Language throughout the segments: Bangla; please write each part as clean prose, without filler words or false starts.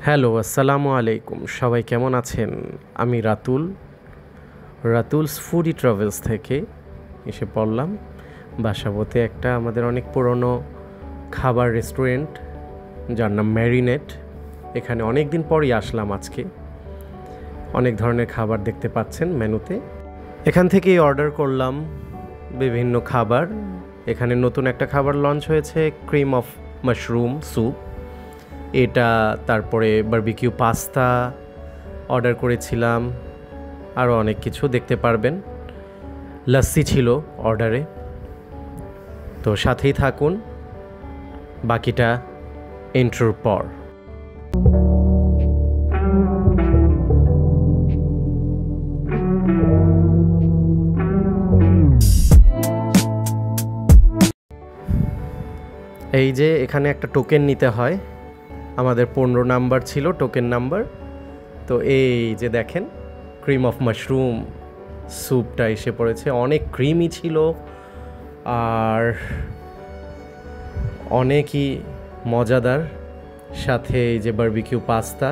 হ্যালো, আসসালামু আলাইকুম। সবাই কেমন আছেন? আমি রাতুলস ফুডি ট্রাভেলস থেকে এসে পড়লাম। বাসাবোতে একটা আমাদের অনেক পুরনো খাবার রেস্টুরেন্ট, যার নাম ম্যারিনেট। এখানে অনেক দিন পরই আসলাম আজকে। অনেক ধরনের খাবার দেখতে পাচ্ছেন মেনুতে। এখান থেকেই অর্ডার করলাম বিভিন্ন খাবার। এখানে নতুন একটা খাবার লঞ্চ হয়েছে, ক্রিম অফ মাশরুম স্যুপ। এটা, তারপরে বারবিকিউ পাস্তা অর্ডার করেছিলাম, আরও অনেক কিছু দেখতে পারবেন। লাস্সি ছিল অর্ডারে। তো সাথেই থাকুন বাকিটা ইন্ট্রোর পর। এই যে এখানে একটা টোকেন নিতে হয়, আমাদের 15 নাম্বার ছিল টোকেন নাম্বার। তো এই যে দেখেন, ক্রিম অফ মাশরুম স্যুপটা এসে পড়েছে। অনেক ক্রিমি ছিল আর অনেকই মজাদার। সাথে এই যে বারবিকিউ পাস্তা,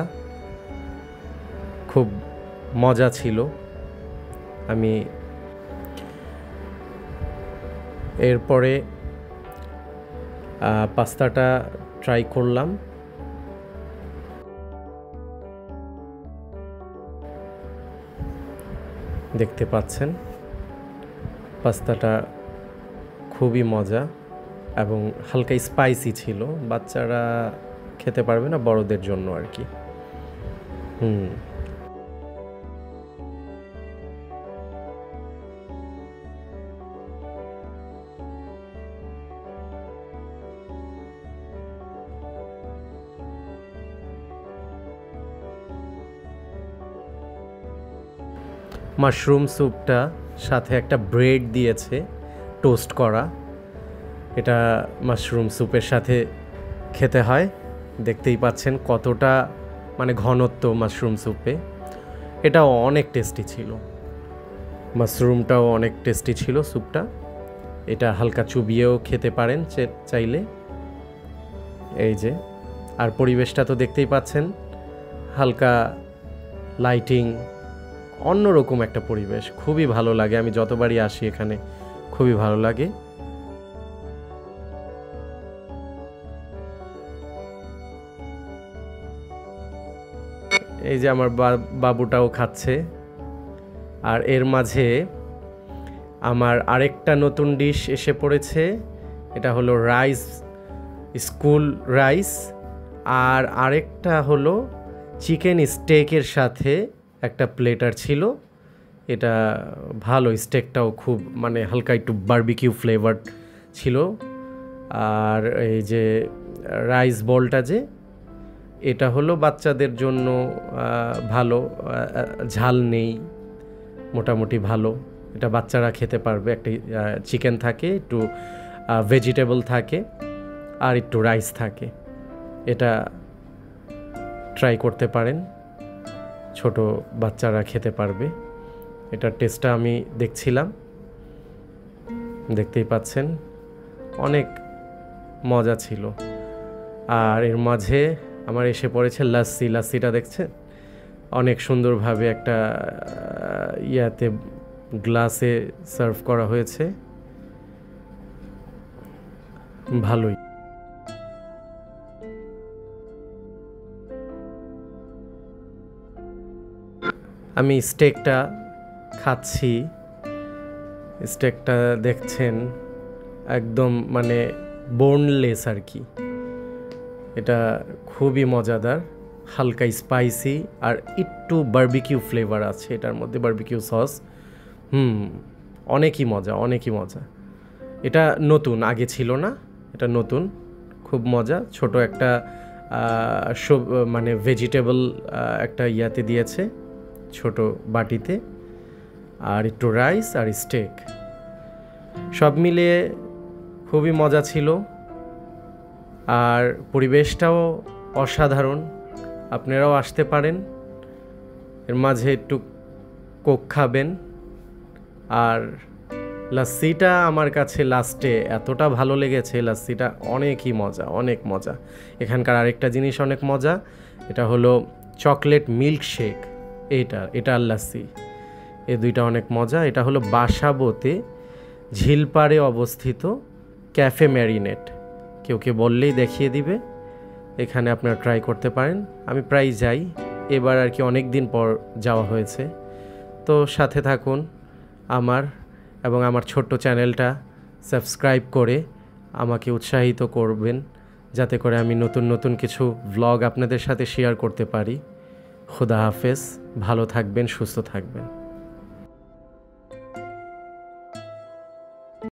খুব মজা ছিল। আমি এরপরে পাস্তাটা ট্রাই করলাম। দেখতে পাচ্ছেন পাস্তাটা খুবই মজা এবং হালকা স্পাইসি ছিল। বাচ্চারা খেতে পারবে না, বড়দের জন্য আর কি। মাশরুম স্যুপটা সাথে একটা ব্রেড দিয়েছে টোস্ট করা। এটা মাশরুম স্যুপের সাথে খেতে হয়। দেখতেই পাচ্ছেন কতটা মানে ঘনত্ব মাশরুম স্যুপে। এটাও অনেক টেস্টি ছিল, মাশরুমটাও অনেক টেস্টি ছিল স্যুপটা। এটা হালকা চুবিয়েও খেতে পারেন চাইলে। এই যে, আর পরিবেশটা তো দেখতেই পাচ্ছেন, হালকা লাইটিং, অন্যরকম একটা পরিবেশ। খুবই ভালো লাগে, আমি যতবারই আসি এখানে খুবই ভালো লাগে। এই যে আমার বাবুটাও খাচ্ছে। আর এর মাঝে আমার আরেকটা নতুন ডিশ এসে পড়েছে। এটা হলো রাইস, স্কুল রাইস। আর আরেকটা হলো চিকেন স্টেকের সাথে একটা প্লেটার ছিল। এটা ভালো, স্টেকটাও খুব মানে হালকা একটু বারবিকিউ ফ্লেভার ছিল। আর এই যে রাইস বলটা, যে এটা হলো বাচ্চাদের জন্য ভালো, ঝাল নেই, মোটামুটি ভালো। এটা বাচ্চারা খেতে পারবে। একটা চিকেন থাকে, একটু ভেজিটেবল থাকে, আর একটু রাইস থাকে। এটা ট্রাই করতে পারেন, ছোট বাচ্চারা খেতে পারবে। এটার টেস্টটা আমি দেখছিলাম, দেখতেই পাচ্ছেন অনেক মজা ছিল। আর এর মাঝে আমার এসে পড়েছে লাস্সি। লাস্সিটা দেখছেন অনেক সুন্দরভাবে একটা ইয়াতে গ্লাসে সার্ভ করা হয়েছে, ভালোই। আমি স্টেকটা খাচ্ছি। স্টেকটা দেখছেন একদম মানে বোনলেস আর কি। এটা খুবই মজাদার, হালকা স্পাইসি আর একটু বারবিকিউ ফ্লেভার আছে এটার মধ্যে, বারবিকিউ সস। অনেকই মজা, অনেকই মজা। এটা নতুন, আগে ছিল না, এটা নতুন, খুব মজা। ছোট একটা মানে ভেজিটেবল একটা ইয়াতে দিয়েছে, ছোট বাটিতে, আর একটু রাইস আর স্টেক, সব মিলিয়ে খুবই মজা ছিল। আর পরিবেশটাও অসাধারণ, আপনারাও আসতে পারেন। এর মাঝে একটু কোক খাবেন আর লাস্সিটা আমার কাছে লাস্টে এতটা ভালো লেগেছে, লাস্সিটা অনেকই মজা, অনেক মজা। এখানকার আরেকটা জিনিস অনেক মজা, এটা হলো চকলেট মিল্ক শেক, এটা আর লাস্সি, এই দুইটা অনেক মজা। এটা হলো বাসাবোতে ঝিলপাড়ে অবস্থিত ক্যাফে ম্যারিনেট, কেউ বললেই দেখিয়ে দিবে, এখানে আপনারা ট্রাই করতে পারেন। আমি প্রায় যাই, এবার আর কি অনেক দিন পর যাওয়া হয়েছে। তো সাথে থাকুন আমার, এবং আমার ছোট্ট চ্যানেলটা সাবস্ক্রাইব করে আমাকে উৎসাহিত করবেন, যাতে করে আমি নতুন নতুন কিছু ভ্লগ আপনাদের সাথে শেয়ার করতে পারি। খুদা হাফেজ, ভালো থাকবেন, সুস্থ থাকবেন।